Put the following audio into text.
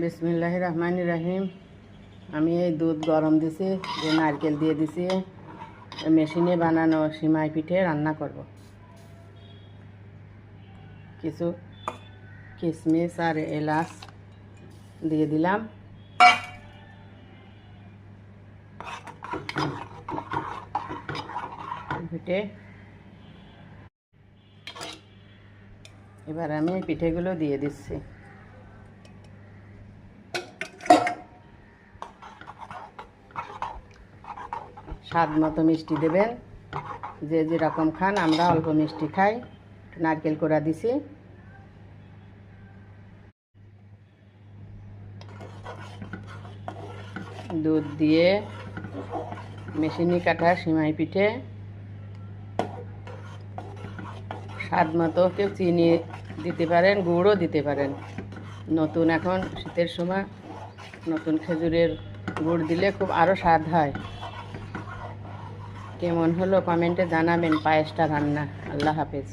বিসমিল্লাহির রহমানির রহিম। আমি এই দুধ গরম দিছি, যে নারকেল দিয়ে দিছি, মেশিনে বানানো সিমাই পিঠে রান্না করব। কিছু কিশমিশ আর এলাচ দিয়ে দিলাম। পিঠে এবার আমি পিঠেগুলো দিয়ে দিচ্ছি। স্বাদ মতো মিষ্টি দেবেন, যে যেরকম খান। আমরা অল্প মিষ্টি খাই। নারকেল কোড়া দিছি। দুধ দিয়ে মেশিনে কাটা সিমাই পিঠে, স্বাদ মতো কেউ চিনি দিতে পারেন, গুড়ও দিতে পারেন। নতুন এখন শীতের সময় নতুন খেজুরের গুড় দিলে খুব আরও স্বাদ হয়। কেমন হলো কমেন্টে জানাবেন পায়েসটা রান্না। আল্লাহ হাফেজ।